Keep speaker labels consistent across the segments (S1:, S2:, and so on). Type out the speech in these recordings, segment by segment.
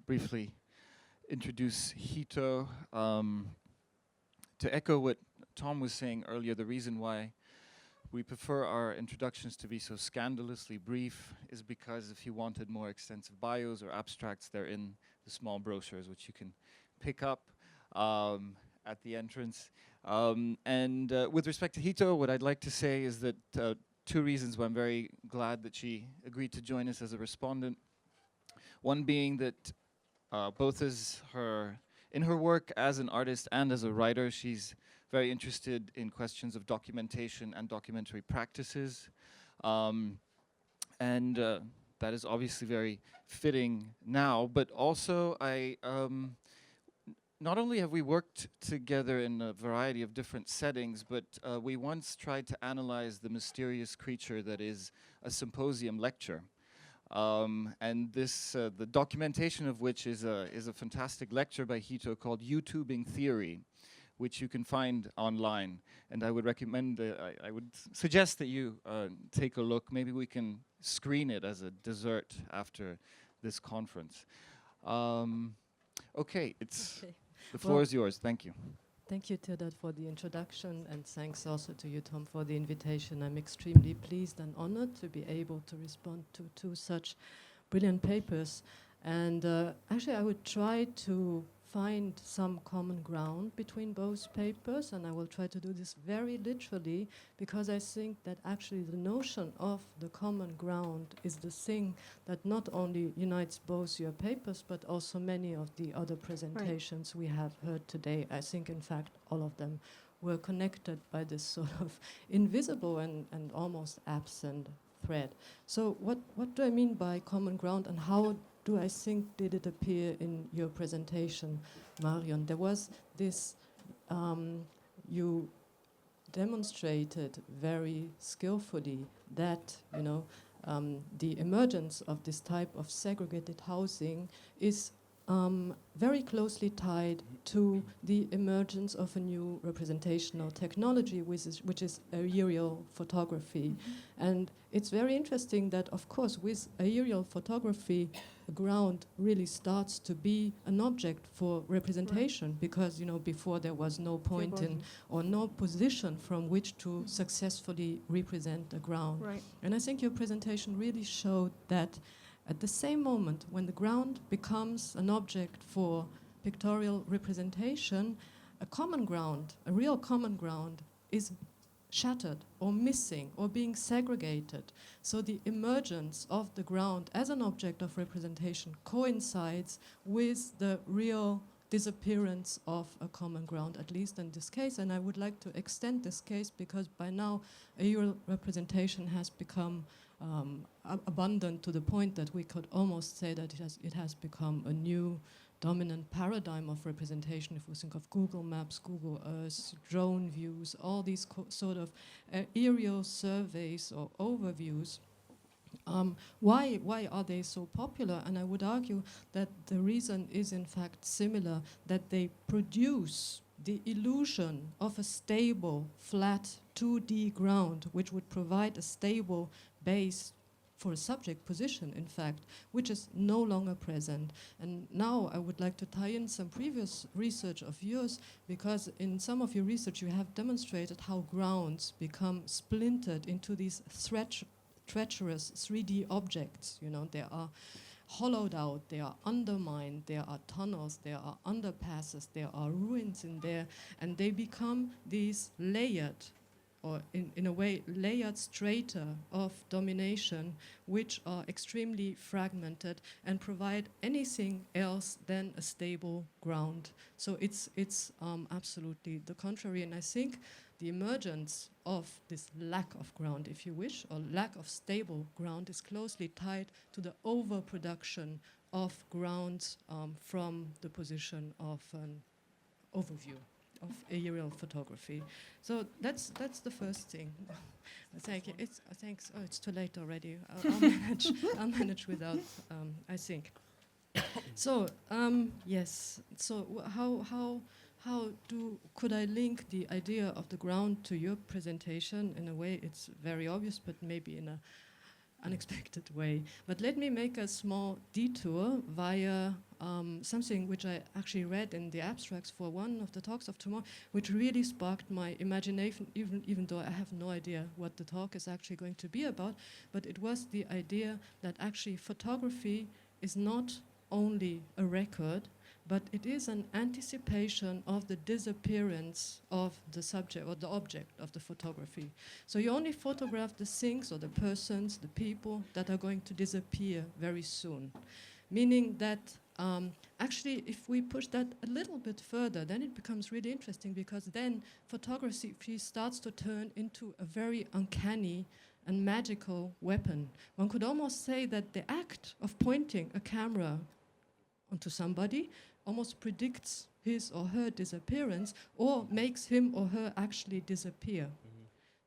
S1: briefly introduce Hito. To echo what Tom was saying earlier, the reason why we prefer our introductions to be so scandalously brief is because if you wanted more extensive bios or abstracts, they're in the small brochures, which you can pick up at the entrance. With respect to Hito, what I'd like to say is that two reasons why I'm very glad that she agreed to join us as a respondent. One being that both in her work as an artist and as a writer, she's very interested in questions of documentation and documentary practices. That is obviously very fitting now, but also not only have we worked together in a variety of different settings, but we once tried to analyze the mysterious creature that is a symposium lecture. The documentation of which is a fantastic lecture by Hito called YouTubing Theory, which you can find online. And I would recommend, I would suggest that you take a look. Maybe we can screen it as a dessert after this conference. Okay, the floor is yours. Thank you.
S2: Thank you, Theodor, for the introduction, and thanks also to you, Tom, for the invitation. I'm extremely pleased and honored to be able to respond to two such brilliant papers. And actually, I would try to find some common ground between both papers, and I will try to do this very literally, because I think that actually the notion of the common ground is the thing that not only unites both your papers, but also many of the other presentations we have heard today. I think, in fact, all of them were connected by this sort of invisible and almost absent thread. So what do I mean by common ground, and how do I think did it appear in your presentation, Marion? There was this, you demonstrated very skillfully that, the emergence of this type of segregated housing is very closely tied to the emergence of a new representational technology, which is aerial photography. And it's very interesting that, of course, with aerial photography, the ground really starts to be an object for representation, because before there was no point in or no position from which to successfully represent the ground. And I think your presentation really showed that at the same moment when the ground becomes an object for pictorial representation, a common ground, a real common ground, is shattered or missing or being segregated. So the emergence of the ground as an object of representation coincides with the real disappearance of a common ground, at least in this case. And I would like to extend this case because by now aerial representation has become abundant to the point that we could almost say that it has become a new dominant paradigm of representation. If we think of Google Maps, Google Earth, drone views, all these sort of aerial surveys or overviews, why are they so popular? And I would argue that the reason is in fact similar, that they produce the illusion of a stable, flat 2D ground, which would provide a stable base for a subject position, in fact, which is no longer present. And now I would like to tie in some previous research of yours, because in some of your research you have demonstrated how grounds become splintered into these treacherous 3D objects. They are hollowed out, they are undermined, there are tunnels, there are underpasses, there are ruins in there, and they become these layered, or in a way, layered strata of domination, which are extremely fragmented and provide anything else than a stable ground. So it's absolutely the contrary. And I think the emergence of this lack of ground, if you wish, or lack of stable ground, is closely tied to the overproduction of grounds from the position of an overview of aerial photography. So that's the first thing. Thank you. Thanks. Oh, it's too late already. I'll manage without. I think. So yes. So could I link the idea of the ground to your presentation? In a way, it's very obvious, but maybe in a unexpected way. But let me make a small detour via something which I actually read in the abstracts for one of the talks of tomorrow, which really sparked my imagination, even though I have no idea what the talk is actually going to be about. But it was the idea that actually photography is not only a record, but it is an anticipation of the disappearance of the subject or the object of the photography. So you only photograph the things or the persons, the people that are going to disappear very soon. Meaning that actually if we push that a little bit further, then it becomes really interesting, because then photography starts to turn into a very uncanny and magical weapon. One could almost say that the act of pointing a camera onto somebody almost predicts his or her disappearance, or makes him or her actually disappear.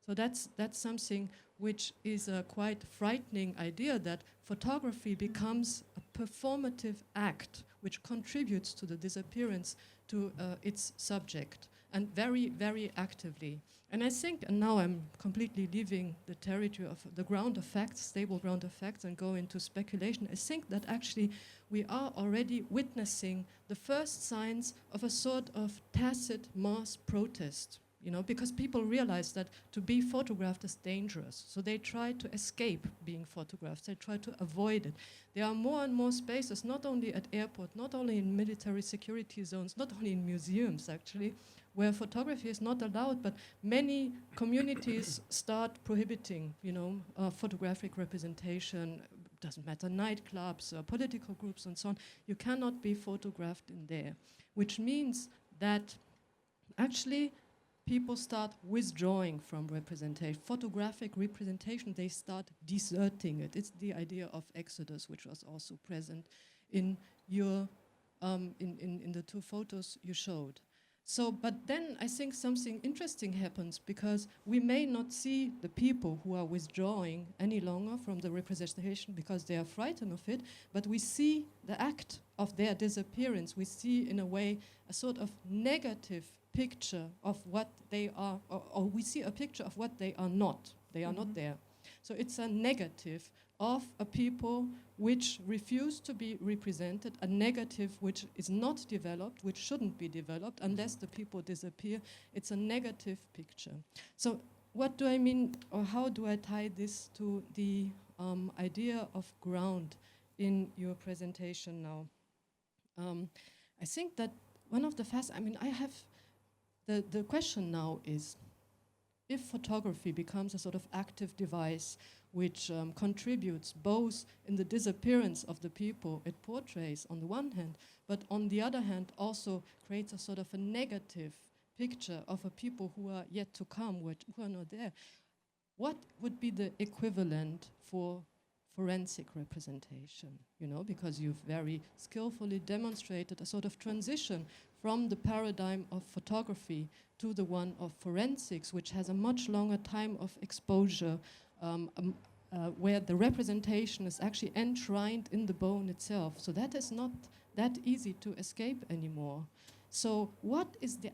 S2: So that's something which is a quite frightening idea, that photography becomes a performative act which contributes to the disappearance to its subject, and very, very actively. And I think, and now I'm completely leaving the territory of the ground of facts, stable ground of facts, and go into speculation. I think that actually we are already witnessing the first signs of a sort of tacit mass protest, you know, because people realize that to be photographed is dangerous. So they try to escape being photographed. They try to avoid it. There are more and more spaces, not only at airport, not only in military security zones, not only in museums, actually, where photography is not allowed, but many communities start prohibiting, you know, photographic representation. Doesn't matter, nightclubs, political groups, and so on. You cannot be photographed in there, which means that actually people start withdrawing from representation, photographic representation. They start deserting it. It's the idea of exodus, which was also present in your in the two photos you showed. So, but then I think something interesting happens, because we may not see the people who are withdrawing any longer from the representation because they are frightened of it, but we see the act of their disappearance. We see, in a way, a sort of negative picture of what they are, or we see a picture of what they are not. They are not there. So it's a negative of a people which refuse to be represented, a negative which is not developed, which shouldn't be developed unless the people disappear. It's a negative picture. So what do I mean, or how do I tie this to the idea of ground in your presentation now? I think that one of the I have, the question now is, if photography becomes a sort of active device which contributes both in the disappearance of the people it portrays on the one hand, but on the other hand also creates a sort of a negative picture of a people who are yet to come, who are not there, what would be the equivalent for forensic representation? You know, because you've very skillfully demonstrated a sort of transition from the paradigm of photography to the one of forensics, which has a much longer time of exposure, where the representation is actually enshrined in the bone itself. So that is not that easy to escape anymore. So what is the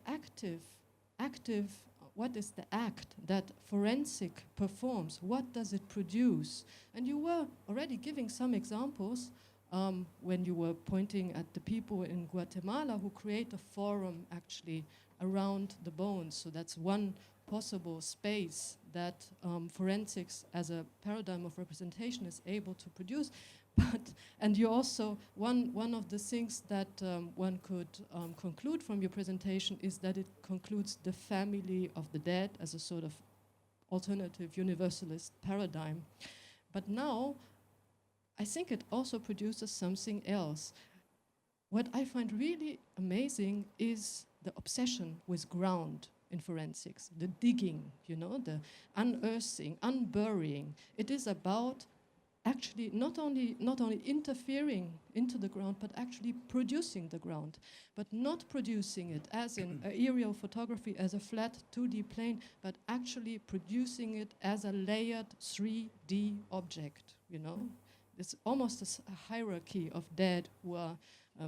S2: what is the act that forensic performs? What does it produce? And you were already giving some examples when you were pointing at the people in Guatemala who create a forum actually around the bones. So that's one possible space that forensics as a paradigm of representation is able to produce. And you also, one of the things that one could conclude from your presentation is that it concludes the family of the dead as a sort of alternative universalist paradigm. But now, I think it also produces something else. What I find really amazing is the obsession with ground in forensics, the digging, you know, the unearthing, unburying. It is about actually not only interfering into the ground, but actually producing the ground, but not producing it as in aerial photography as a flat 2D plane, but actually producing it as a layered 3D object, you know? It's almost a hierarchy of dead who are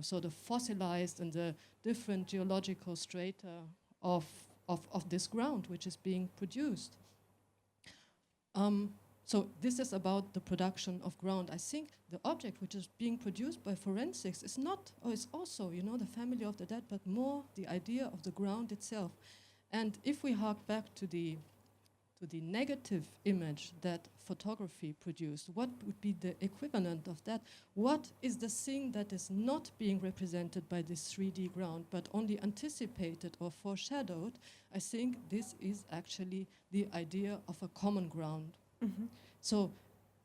S2: sort of fossilized in the different geological strata of this ground which is being produced. So this is about the production of ground. I think the object which is being produced by forensics is not, or is also, you know, the family of the dead, but more the idea of the ground itself. And if we hark back to the negative image that photography produced, what would be the equivalent of that? What is the thing that is not being represented by this 3D ground, but only anticipated or foreshadowed? I think this is actually the idea of a common ground.
S3: Mm-hmm.
S2: So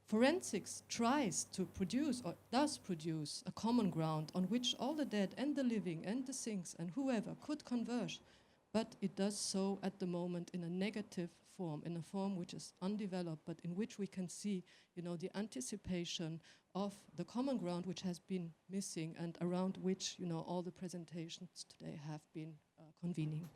S2: forensics tries to produce, or does produce, a common ground on which all the dead and the living and the things and whoever could converge, but it does so at the moment in a negative form, in a form which is undeveloped, but in which we can see, you know, the anticipation of the common ground which has been missing and around which, you know, all the presentations today have been convening.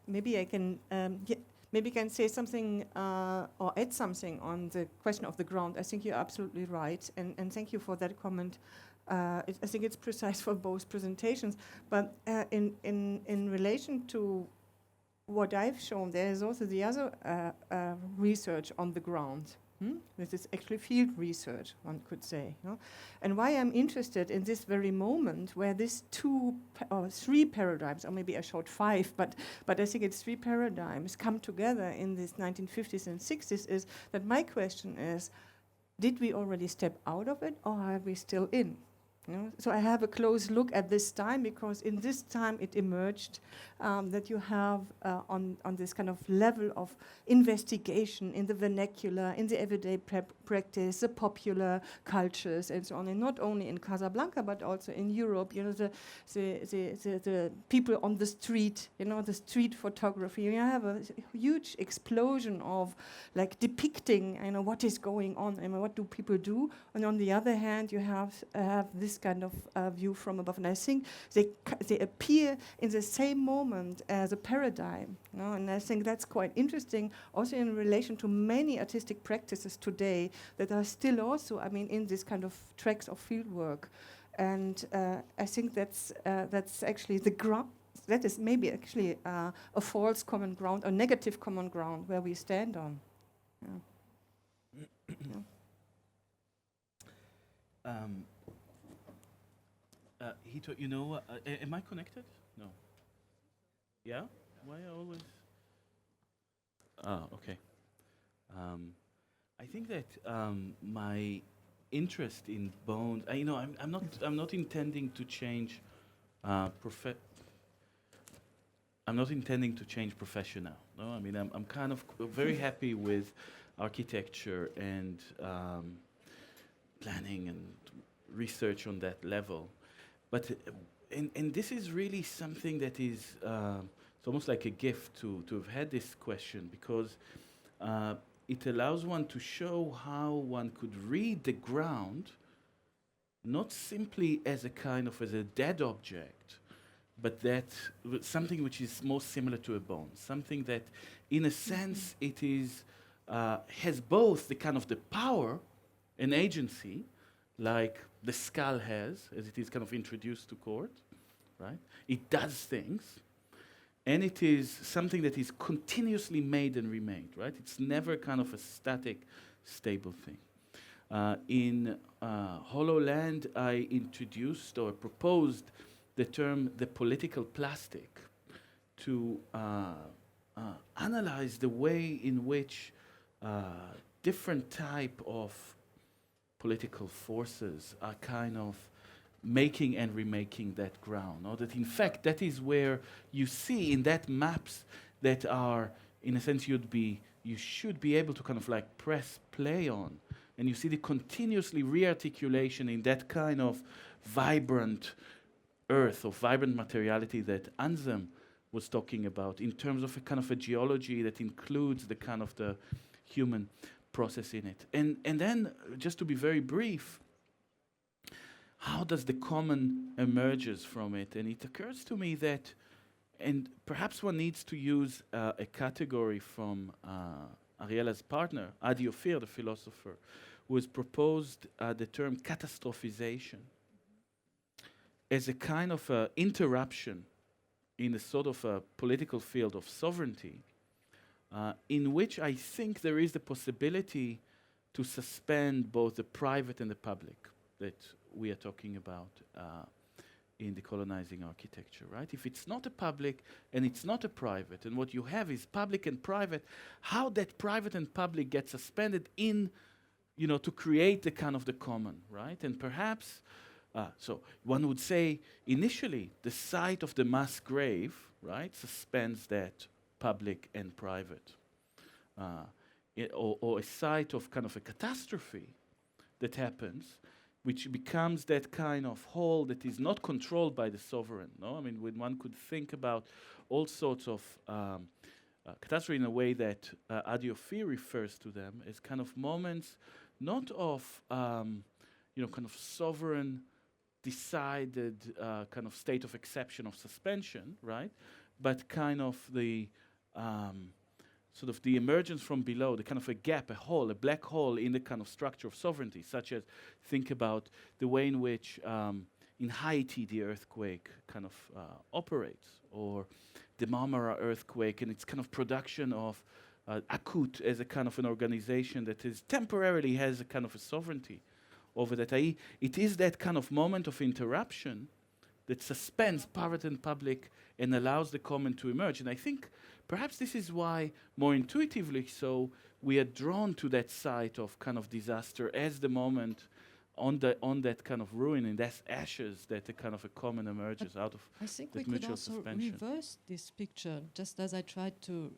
S3: Maybe I can maybe can say something or add something on the question of the ground. I think you're absolutely right, and thank you for that comment. I think it's precise for both presentations, but in relation to what I've shown, there is also the other research on the ground. This is actually field research, one could say. You know? And why I'm interested in this very moment where these two or three paradigms, or maybe I showed five, but I think it's three paradigms come together in this 1950s and 60s, is that my question is, did we already step out of it, or are we still in? You know? So I have a close look at this time, because in this time it emerged that you have on this kind of level of investigation in the vernacular, in the everyday practice, the popular cultures and so on, and not only in Casablanca but also in Europe. You know, the people on the street. You know, the street photography. You have a huge explosion of like depicting. You know, what is going on. I mean, what do people do? And on the other hand, you have this kind of view from above. And I think they appear in the same moment as a paradigm, you know? And I think that's quite interesting, also in relation to many artistic practices today that are still also, I mean, in this kind of tracks of fieldwork. And I think that's actually the ground. That is maybe actually a false common ground, a negative common ground where we stand on. Yeah.
S4: Yeah. Hito, you know, am I connected? No. Yeah? Why I always? Okay. I think that my interest in bones. You know, I'm not intending to change I'm not intending to change profession now. No, I mean I'm kind of very happy with architecture and planning and research on that level. But and this is really something that is it's almost like a gift to have had this question, because it allows one to show how one could read the ground not simply as a kind of as a dead object, but that something which is more similar to a bone, something that in a sense it is has both the kind of the power and agency like the skull has, as it is kind of introduced to court, right? It does things, and it is something that is continuously made and remade, right? It's never kind of a static, stable thing. In HoloLand, I introduced or proposed the term the political plastic to analyze the way in which different type of political forces are kind of making and remaking that ground. Or that in fact, that is where you see in that maps that are, in a sense, you should be able to kind of like press play on. And you see the continuously re-articulation in that kind of vibrant earth or vibrant materiality that Anselm was talking about in terms of a kind of a geology that includes the kind of the human process in it. And then, just to be very brief, how does the common emerges from it? And it occurs to me that, and perhaps one needs to use a category from Ariela's partner, Adi Ophir, the philosopher, who has proposed the term catastrophization. as a kind of interruption in a sort of a political field of sovereignty, in which I think there is the possibility to suspend both the private and the public that we are talking about in the colonizing architecture, right? If it's not a public and it's not a private, and what you have is public and private, how that private and public get suspended in, to create the kind of the common, right? And perhaps, so one would say, initially, the site of the mass grave, right, suspends that public and private. Or a site of kind of a catastrophe that happens, which becomes that kind of whole that is not controlled by the sovereign. No, I mean, when one could think about all sorts of catastrophe in a way that Adi Ophir refers to them as kind of moments, not of kind of sovereign, decided kind of state of exception of suspension, right? But kind of the sort of the emergence from below, the kind of a gap, a hole, a black hole in the kind of structure of sovereignty, such as think about the way in which in Haiti the earthquake kind of operates, or the Marmara earthquake and its kind of production of Akut as a kind of an organization that is temporarily has a kind of a sovereignty over that. It is that kind of moment of interruption that suspends private and public and allows the common to emerge. And I think perhaps this is why, more intuitively so, we are drawn to that site of kind of disaster as the moment on that kind of ruin and that's ashes that a kind of a common emerges out of
S2: I think
S4: that
S2: we could
S4: mutual
S2: also
S4: suspension.
S2: reverse this picture, just as I tried to,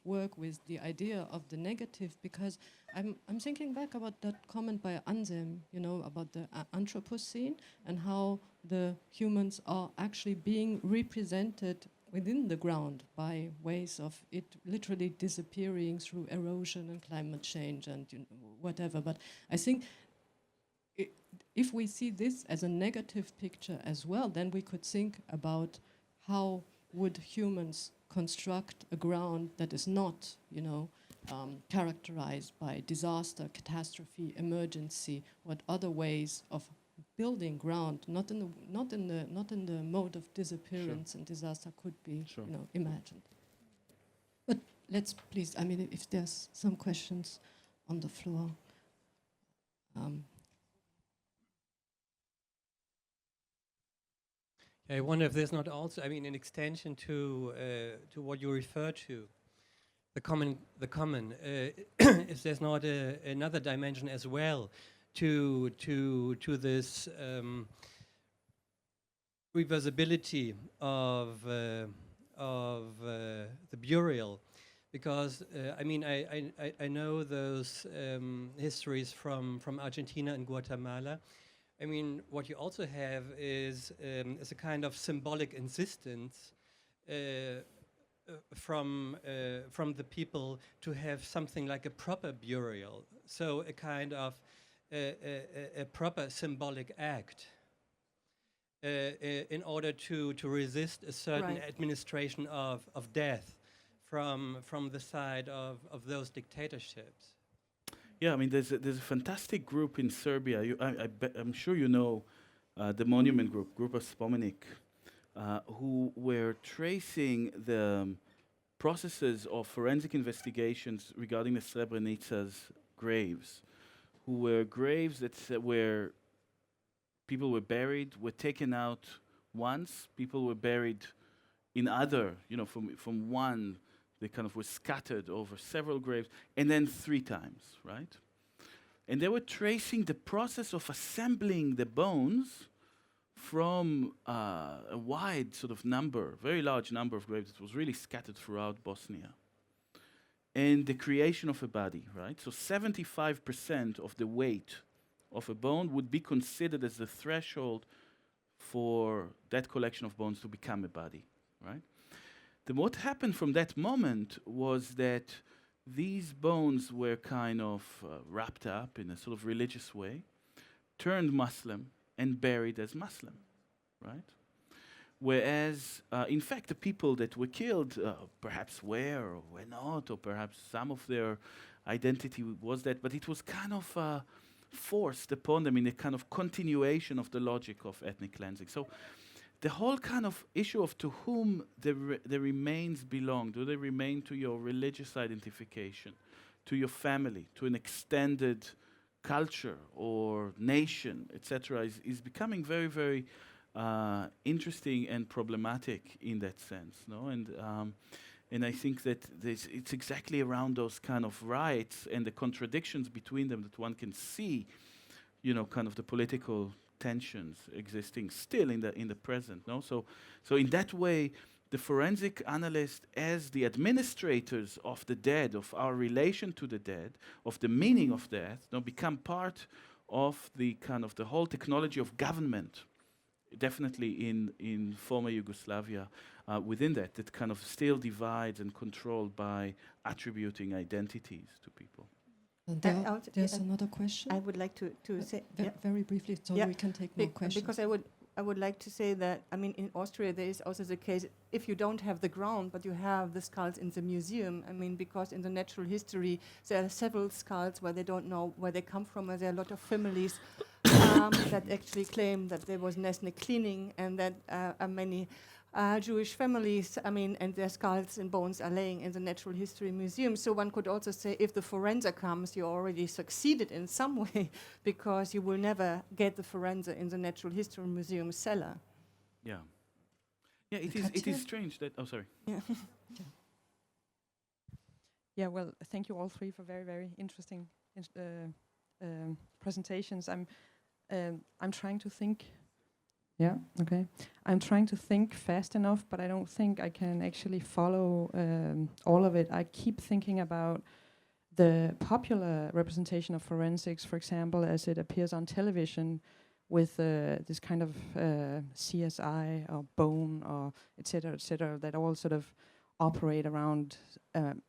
S2: work with the idea of the negative, because I'm thinking back about that comment by Anselm, about the Anthropocene and how the humans are actually being represented within the ground by ways of it literally disappearing through erosion and climate change and whatever. But I think if we see this as a negative picture as well, then we could think about how would humans construct a ground that is not, characterized by disaster, catastrophe, emergency. What other ways of building ground, not in the mode of disappearance and disaster, could be, imagined. But let's please, if there's some questions on the floor.
S5: I wonder if there's not also, an extension to what you refer to, the common. If there's not another dimension as well to this reversibility of the burial, because I know those histories from Argentina and Guatemala. What you also have is a kind of symbolic insistence from the people to have something like a proper burial, so a kind of a proper symbolic act in order to resist a certain administration of death from the side of those dictatorships.
S4: Yeah, there's a fantastic group in Serbia. I'm sure you know the Monument Group of Spomenik, who were tracing the processes of forensic investigations regarding the Srebrenica's graves, who were graves where people were buried, were taken out once, people were buried in other, from one. They kind of were scattered over several graves, and then 3 times, right? And they were tracing the process of assembling the bones from a wide sort of number, very large number of graves that was really scattered throughout Bosnia. And the creation of a body, right? So 75% of the weight of a bone would be considered as the threshold for that collection of bones to become a body, right? Then what happened from that moment was that these bones were kind of wrapped up in a sort of religious way, turned Muslim, and buried as Muslim, right? Whereas, in fact, the people that were killed perhaps were or were not, or perhaps some of their identity was that, but it was kind of forced upon them in a kind of continuation of the logic of ethnic cleansing. So the whole kind of issue of to whom the remains belong, do they remain to your religious identification, to your family, to an extended culture or nation, etc., is becoming very, very interesting and problematic in that sense, no? And I think that it's exactly around those kind of rights and the contradictions between them that one can see, kind of the political tensions existing still in the present, no? So in that way, the forensic analyst, as the administrators of the dead, of our relation to the dead, of the meaning of death, become part of the kind of the whole technology of government, definitely in former Yugoslavia, within that kind of still divides and controlled by attributing identities to people.
S2: And there's another question.
S3: I would like to say
S2: very briefly, so we can take more questions.
S3: Because I would like to say that, I mean, in Austria there is also the case, if you don't have the ground, but you have the skulls in the museum, I mean, because in the natural history there are several skulls where they don't know where they come from, and there are a lot of families that actually claim that there was ethnic cleaning, and that many Jewish families, I mean, and their skulls and bones are laying in the Natural History Museum. So one could also say, if the forenser comes, you already succeeded in some way, because you will never get the forenser in the Natural History Museum cellar.
S4: Yeah. Yeah, it is strange that, oh, sorry.
S3: Yeah.
S6: Yeah, well, thank you all three for very, very interesting presentations. I'm trying to think. Yeah, okay. I'm trying to think fast enough, but I don't think I can actually follow all of it. I keep thinking about the popular representation of forensics, for example, as it appears on television with this kind of CSI or Bone or et cetera, that all sort of operate around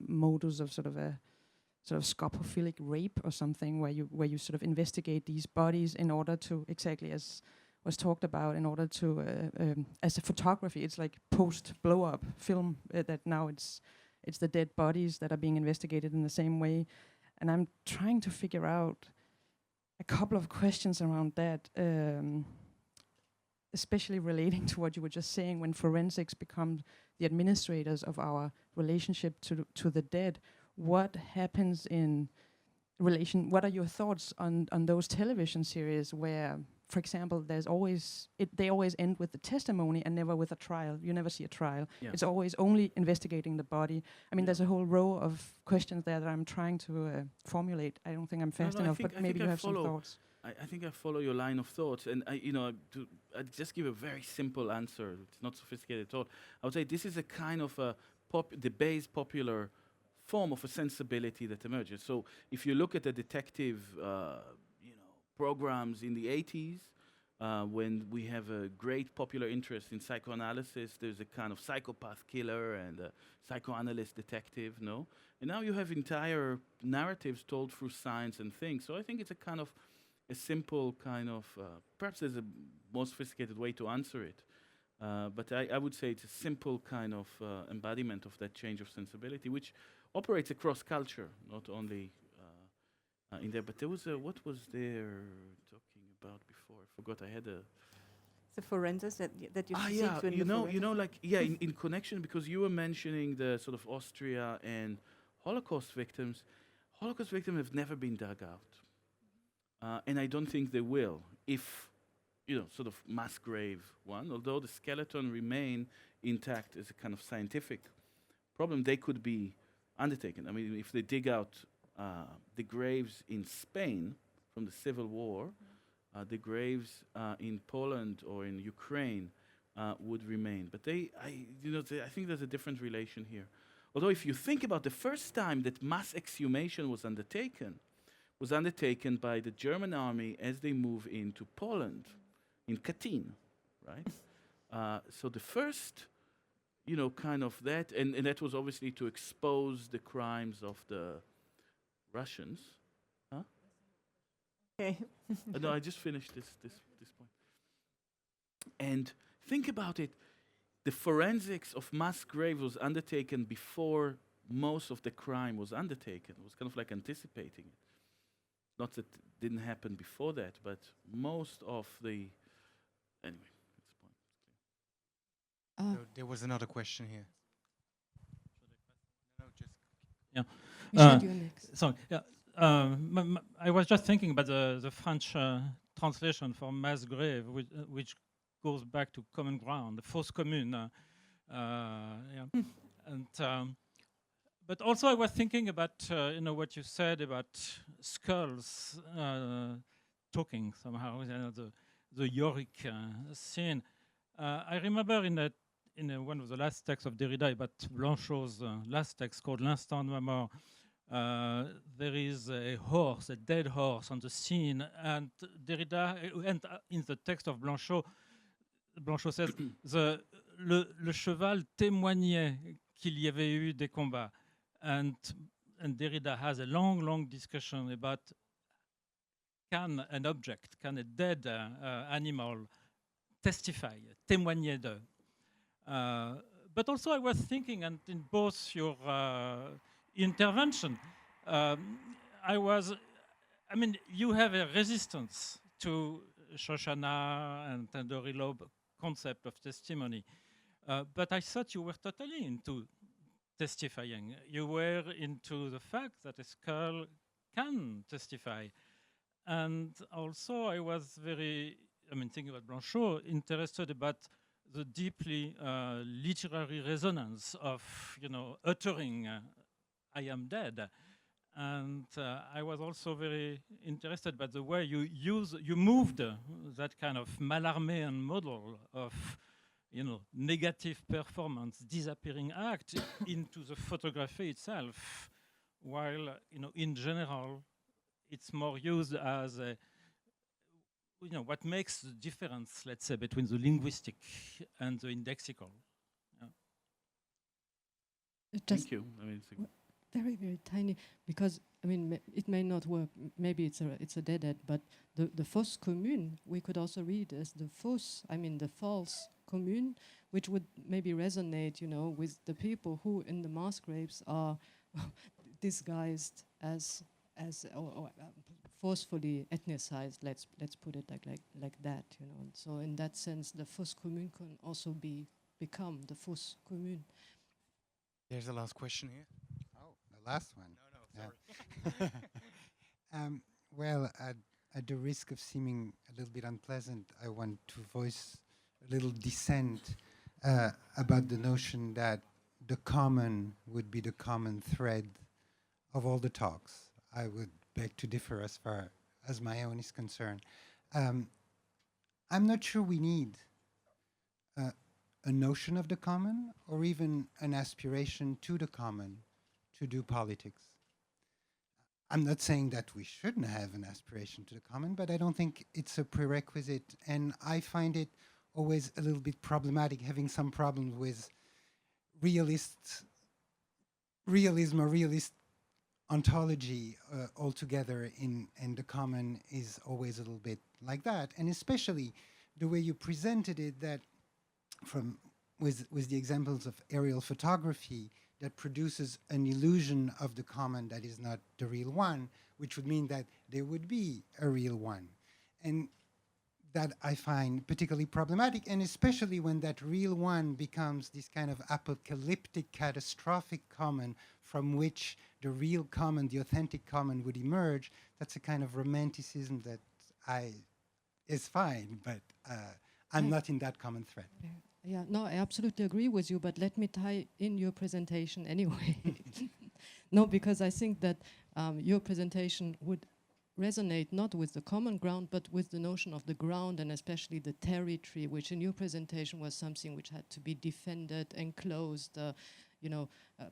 S6: modus of sort of scopophilic rape or something, where you sort of investigate these bodies in order to, exactly as was talked about, in order to, as a photography, it's like post-blow-up film, that now it's the dead bodies that are being investigated in the same way. And I'm trying to figure out a couple of questions around that, especially relating to what you were just saying, when forensics become the administrators of our relationship to the dead. What happens in relation? What are your thoughts on those television series where, for example, they always end with the testimony and never with a trial? You never see a trial. Yeah. It's always only investigating the body. I mean, there's a whole row of questions there that I'm trying to formulate. I don't think I'm fast enough, but maybe you have some thoughts.
S4: I think I follow your line of thoughts, and I just give a very simple answer. It's not sophisticated at all. I would say this is a kind of the base popular form of a sensibility that emerges. So if you look at the detective programs in the 80s, when we have a great popular interest in psychoanalysis, there's a kind of psychopath killer and a psychoanalyst detective, no? And now you have entire narratives told through science and things. So I think it's a kind of a simple kind of, perhaps there's a more sophisticated way to answer it. But I would say it's a simple kind of embodiment of that change of sensibility, which operates across culture, not only in there. But there was what was there talking about before? I forgot. I had
S3: the forensics that you see.
S4: In connection, because you were mentioning the sort of Austria and Holocaust victims. Holocaust victims have never been dug out, and I don't think they will. If sort of mass grave one, although the skeleton remain intact as a kind of scientific problem, they could be undertaken. I mean, if they dig out the graves in Spain from the Civil War, the graves in Poland or in Ukraine would remain. But I think there's a different relation here. Although if you think about the first time that mass exhumation was undertaken by the German army as they move into Poland, in Katyn, right? So the first, kind of that, and that was obviously to expose the crimes of the Russians. Huh?
S3: Okay.
S4: No, I just finished this point. And think about it. The forensics of mass graves was undertaken before most of the crime was undertaken. It was kind of like anticipating it. not that it didn't happen before that, but most of the, anyway, that's the point.
S7: There was another question here.
S8: Yeah.
S2: Michel, you're next.
S8: Sorry. Yeah. I was just thinking about the French translation for mass grave, which goes back to common ground, the fausse commune. Yeah. And but also I was thinking about what you said about skulls talking somehow. The Yorick scene. I remember in one of the last texts of Derrida about Blanchot's last text called L'Instant de ma mort. There is a horse, a dead horse on the scene, and Derrida, and in the text of Blanchot says le cheval témoignait qu'il y avait eu des combats, and Derrida has a long discussion about can an object, can a dead animal testify, témoigner de. But also I was thinking, and in both your intervention, you have a resistance to Shoshana and the Rillo concept of testimony. But I thought you were totally into testifying. You were into the fact that a skull can testify. And also I was very, thinking about Blanchot, interested about the deeply literary resonance of, uttering I am dead. And I was also very interested by the way you moved that kind of Mallarméan model of, negative performance, disappearing act into the photography itself, while, in general, it's more used as a, what makes the difference, let's say, between the linguistic and the indexical. Yeah.
S4: Thank you.
S2: Very tiny, because it may not work. Maybe it's a dead end, but the fausse commune we could also read as the fausse, the false commune, which would maybe resonate, with the people who in the mass graves are disguised as forcefully ethnicized. Let's put it like that, And so in that sense, the fausse commune can also become the fausse commune.
S7: There's the last question here.
S9: Last one.
S7: No, sorry.
S9: Well, at the risk of seeming a little bit unpleasant, I want to voice a little dissent about the notion that the common would be the common thread of all the talks. I would beg to differ as far as my own is concerned. I'm not sure we need a notion of the common or even an aspiration to the common to do politics. I'm not saying that we shouldn't have an aspiration to the common, but I don't think it's a prerequisite. And I find it always a little bit problematic, having some problems with realism or realist ontology altogether and the common is always a little bit like that. And especially the way you presented it, that with the examples of aerial photography, that produces an illusion of the common that is not the real one, which would mean that there would be a real one. And that I find particularly problematic, and especially when that real one becomes this kind of apocalyptic, catastrophic common from which the real common, the authentic common would emerge. That's a kind of romanticism that is fine, but I'm not in that common thread.
S2: Yeah, no, I absolutely agree with you, but let me tie in your presentation anyway. No, because I think that your presentation would resonate not with the common ground, but with the notion of the ground and especially the territory, which in your presentation was something which had to be defended, enclosed,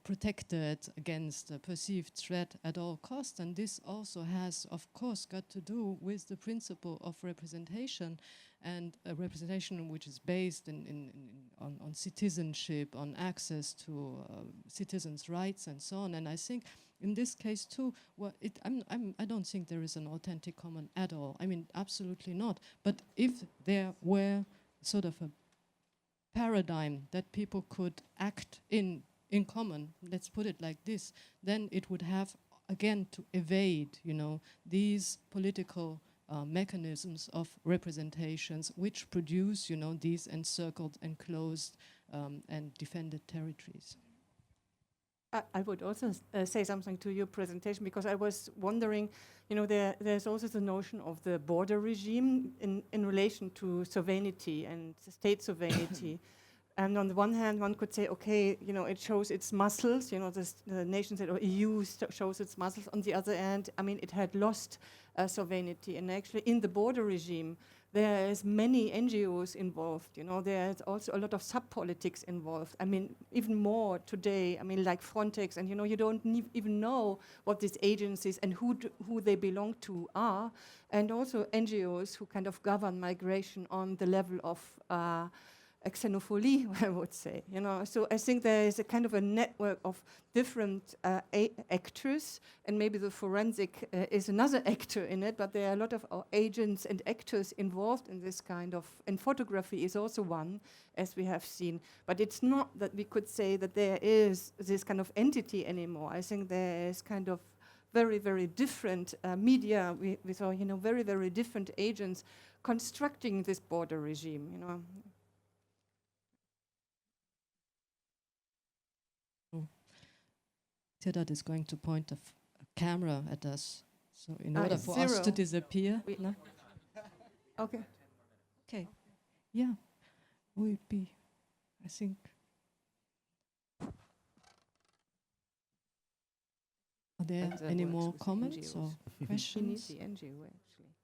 S2: protected against a perceived threat at all costs. And this also has, of course, got to do with the principle of representation, and a representation which is based on citizenship, on access to citizens' rights and so on. And I think in this case too, I don't think there is an authentic common at all. Absolutely not. But if there were sort of a paradigm that people could act in common, let's put it like this, then it would have again, to evade, these political mechanisms of representations which produce, these encircled, enclosed, and defended territories.
S3: I would also say something to your presentation, because I was wondering, there's also the notion of the border regime in relation to sovereignty and state sovereignty. And on the one hand, one could say, okay, it shows its muscles, the nation state or EU shows its muscles. On the other hand, I mean, it had lost sovereignty. And actually, in the border regime, there is many NGOs involved, there's also a lot of sub-politics involved. I mean, even more today, I mean, like Frontex, and you don't even know what these agencies and who they belong to are, and also NGOs who kind of govern migration on the level of xenophoby, I would say, So I think there is a kind of a network of different actors, and maybe the forensic is another actor in it, but there are a lot of agents and actors involved in this kind of, and photography is also one, as we have seen. But it's not that we could say that there is this kind of entity anymore. I think there is kind of very, very different media with very, very different agents constructing this border regime,
S2: Siddharth is going to point a camera at us, so in order for us to disappear. No?
S3: Okay.
S2: Okay. Yeah. Would be, I think. Are there any more comments or questions?
S3: We need the NGO, actually.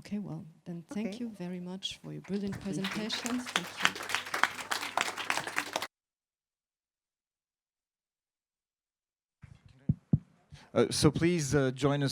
S2: Okay, well, then thank you very much for your brilliant presentations. Thank you.
S1: So please join us